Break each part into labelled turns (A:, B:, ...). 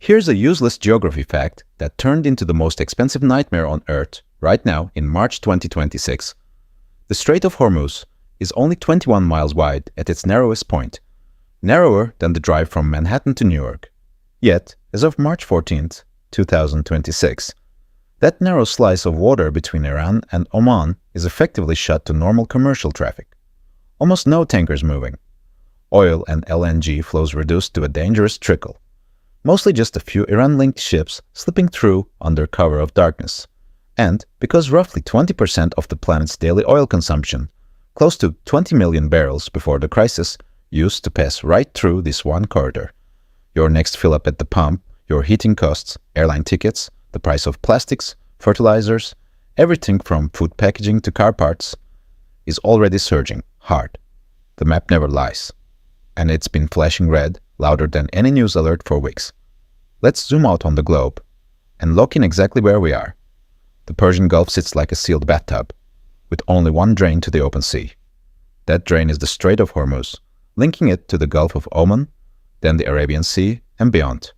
A: Here's a useless geography fact that turned into the most expensive nightmare on Earth right now in March 2026. The Strait of Hormuz is only 21 miles wide at its narrowest point, narrower than the drive from Manhattan to New York. Yet, as of March 14th, 2026, that narrow slice of water between Iran and Oman is effectively shut to normal commercial traffic. Almost no tankers moving. Oil and LNG flows reduced to a dangerous trickle. Mostly just a few Iran-linked ships slipping through under cover of darkness. And because roughly 20% of the planet's daily oil consumption, close to 20 million barrels before the crisis, used to pass right through this one corridor. Your next fill-up at the pump, your heating costs, airline tickets, the price of plastics, fertilizers, everything from food packaging to car parts, is already surging hard. The map never lies. And it's been flashing red, louder than any news alert for weeks. Let's zoom out on the globe and look in exactly where we are. The Persian Gulf sits like a sealed bathtub, with only one drain to the open sea. That drain is the Strait of Hormuz, linking it to the Gulf of Oman, then the Arabian Sea, and beyond.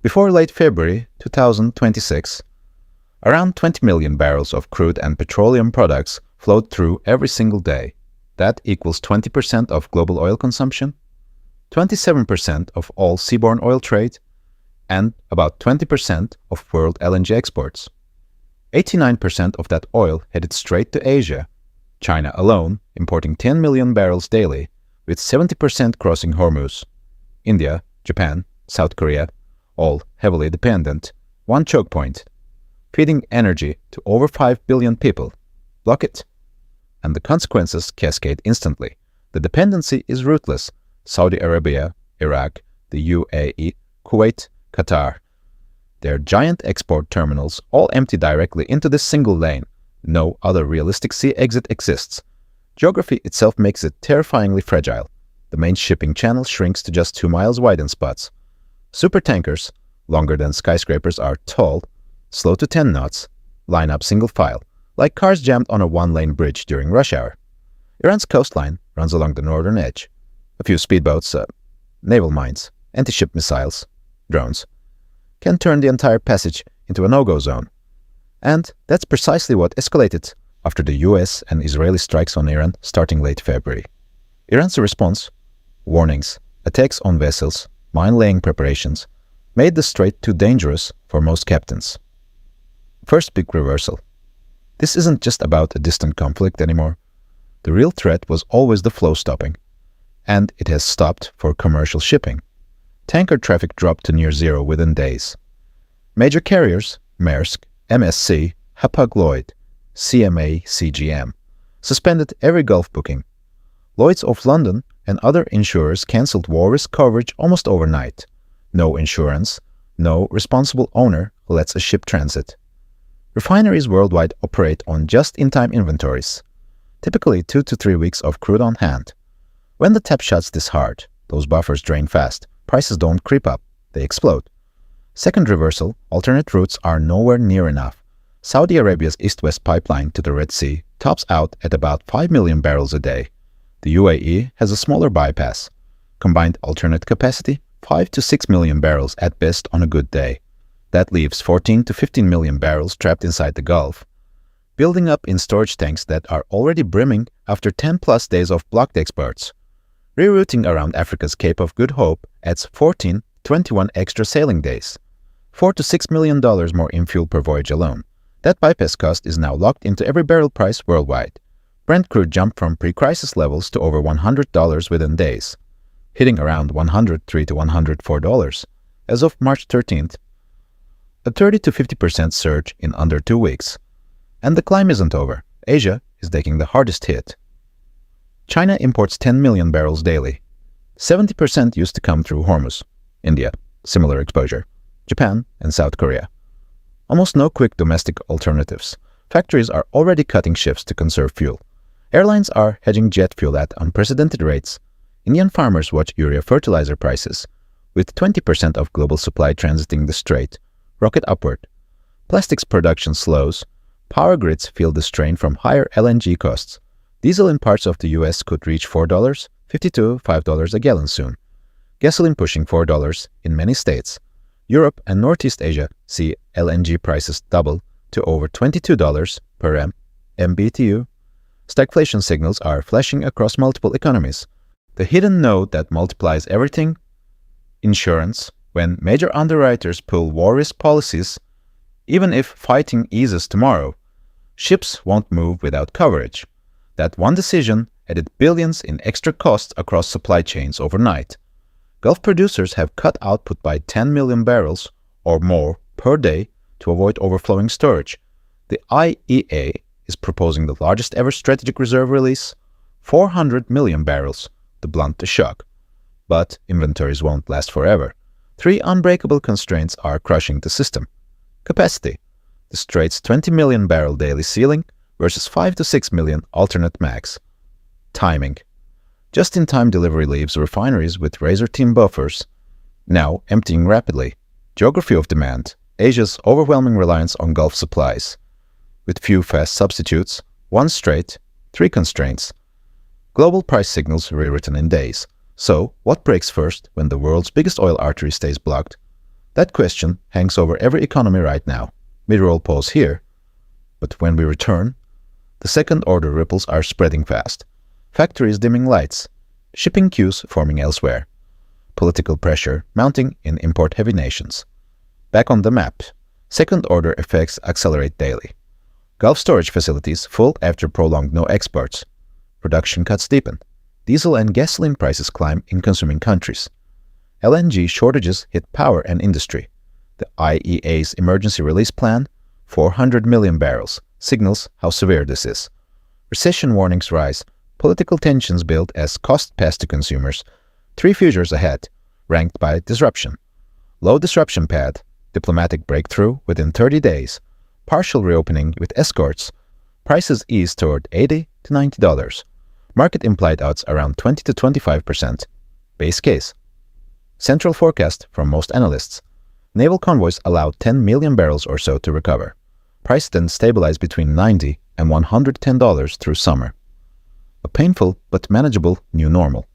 A: Before late February 2026, around 20 million barrels of crude and petroleum products flowed through every single day. That equals 20% of global oil consumption, 27% of all seaborne oil trade, and about 20% of world LNG exports. 89% of that oil headed straight to Asia, China alone importing 10 million barrels daily, with 70% crossing Hormuz. India, Japan, South Korea, all heavily dependent, one choke point, feeding energy to over 5 billion people. Block it. And the consequences cascade instantly. The dependency is ruthless. Saudi Arabia, Iraq, the UAE, Kuwait, Qatar. Their giant export terminals all empty directly into this single lane. No other realistic sea exit exists. Geography itself makes it terrifyingly fragile. The main shipping channel shrinks to just 2 miles wide in spots. Supertankers, longer than skyscrapers, are tall, slow to 10 knots, line up single file, like cars jammed on a one-lane bridge during rush hour. Iran's coastline runs along the northern edge. A few speedboats, naval mines, anti-ship missiles, drones, can turn the entire passage into a no-go zone. And that's precisely what escalated after the US and Israeli strikes on Iran starting late February. Iran's response, warnings, attacks on vessels, mine-laying preparations, made the strait too dangerous for most captains. First big reversal. This isn't just about a distant conflict anymore. The real threat was always the flow stopping, and it has stopped for commercial shipping. Tanker traffic dropped to near zero within days. Major carriers, Maersk, MSC, Hapag-Lloyd, CMA CGM, suspended every Gulf booking. Lloyd's of London and other insurers cancelled war risk coverage almost overnight. No insurance, no responsible owner who lets a ship transit. Refineries worldwide operate on just-in-time inventories, typically 2 to 3 weeks of crude on hand. When the tap shuts this hard, those buffers drain fast. Prices don't creep up, they explode. Second reversal, alternate routes are nowhere near enough. Saudi Arabia's east-west pipeline to the Red Sea tops out at about 5 million barrels a day. The UAE has a smaller bypass. Combined alternate capacity, 5 to 6 million barrels at best on a good day. That leaves 14 to 15 million barrels trapped inside the Gulf, building up in storage tanks that are already brimming after 10-plus days of blocked exports. Rerouting around Africa's Cape of Good Hope adds 21 extra sailing days. $4 to $6 million more in fuel per voyage alone. That bypass cost is now locked into every barrel price worldwide. Brent crude jumped from pre-crisis levels to over $100 within days, hitting around $103 to $104 as of March 13th. A 30 to 50% surge in under 2 weeks. And the climb isn't over. Asia is taking the hardest hit. China imports 10 million barrels daily. 70% used to come through Hormuz. India, similar exposure. Japan and South Korea. Almost no quick domestic alternatives. Factories are already cutting shifts to conserve fuel. Airlines are hedging jet fuel at unprecedented rates. Indian farmers watch urea fertilizer prices, with 20% of global supply transiting the Strait, rocket upward. Plastics production slows. Power grids feel the strain from higher LNG costs. Diesel in parts of the US could reach $4, $50 to $5 a gallon soon. Gasoline pushing $4 in many states. Europe and Northeast Asia see LNG prices double to over $22 per MMBTU. Stagflation signals are flashing across multiple economies. The hidden node that multiplies everything: insurance. When major underwriters pull war risk policies, even if fighting eases tomorrow, ships won't move without coverage. That one decision added billions in extra costs across supply chains overnight. Gulf producers have cut output by 10 million barrels or more per day to avoid overflowing storage. The IEA is proposing the largest ever strategic reserve release, 400 million barrels, to blunt the shock. But inventories won't last forever. 3 unbreakable constraints are crushing the system. Capacity: the Strait's 20 million barrel daily ceiling versus 5 to 6 million alternate max. Timing: just-in-time delivery leaves refineries with razor-thin buffers, now emptying rapidly. Geography of demand: Asia's overwhelming reliance on Gulf supplies. With few fast substitutes, 1 Strait, 3 constraints. Global price signals rewritten in days. So, what breaks first when the world's biggest oil artery stays blocked? That question hangs over every economy right now. Mid-roll pause here. But when we return, the second-order ripples are spreading fast. Factories dimming lights, shipping queues forming elsewhere, political pressure mounting in import-heavy nations. Back on the map, second-order effects accelerate daily. Gulf storage facilities full after prolonged no exports. Production cuts deepen. Diesel and gasoline prices climb in consuming countries. LNG shortages hit power and industry. The IEA's emergency release plan, 400 million barrels, signals how severe this is. Recession warnings rise. Political tensions build as costs pass to consumers. 3 futures ahead, ranked by disruption. Low disruption pad, diplomatic breakthrough within 30 days. Partial reopening with escorts. Prices ease toward $80 to $90. Market implied odds around 20 to 25%. Base case: central forecast from most analysts. Naval convoys allow 10 million barrels or so to recover. Price then stabilize between $90 and $110 through summer. A painful but manageable new normal.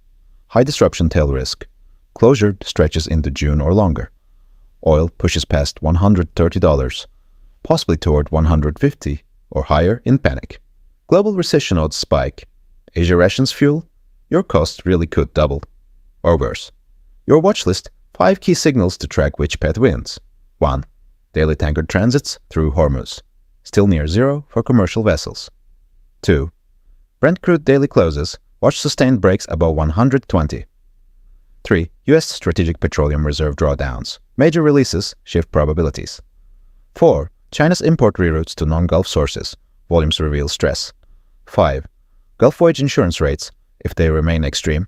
A: High disruption tail risk. Closure stretches into June or longer. Oil pushes past $130, possibly toward $150 or higher in panic. Global recession odds spike. Asia rations fuel, your cost really could double. Or worse. Your watch list: 5 key signals to track which path wins. 1. Daily tanker transits through Hormuz, still near zero for commercial vessels. 2. Brent crude daily closes, watch sustained breaks above 120. 3. U.S. Strategic Petroleum Reserve drawdowns, major releases shift probabilities. 4. China's import reroutes to non-Gulf sources, volumes reveal stress. 5. Gulf voyage insurance rates, if they remain extreme.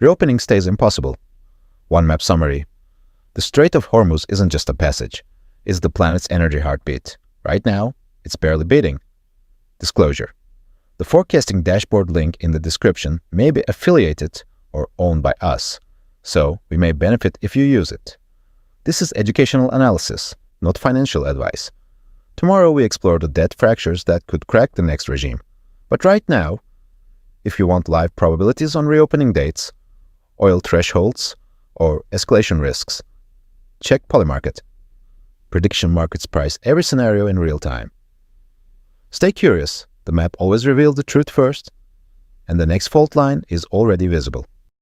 A: Reopening stays impossible. One map summary: the Strait of Hormuz isn't just a passage, it's the planet's energy heartbeat. Right now, it's barely beating. Disclosure: the forecasting dashboard link in the description may be affiliated or owned by us, so we may benefit if you use it. This is educational analysis, not financial advice. Tomorrow we explore the debt fractures that could crack the next regime. But right now, if you want live probabilities on reopening dates, oil thresholds, or escalation risks, check Polymarket. Prediction markets price every scenario in real time. Stay curious, the map always reveals the truth first, and the next fault line is already visible.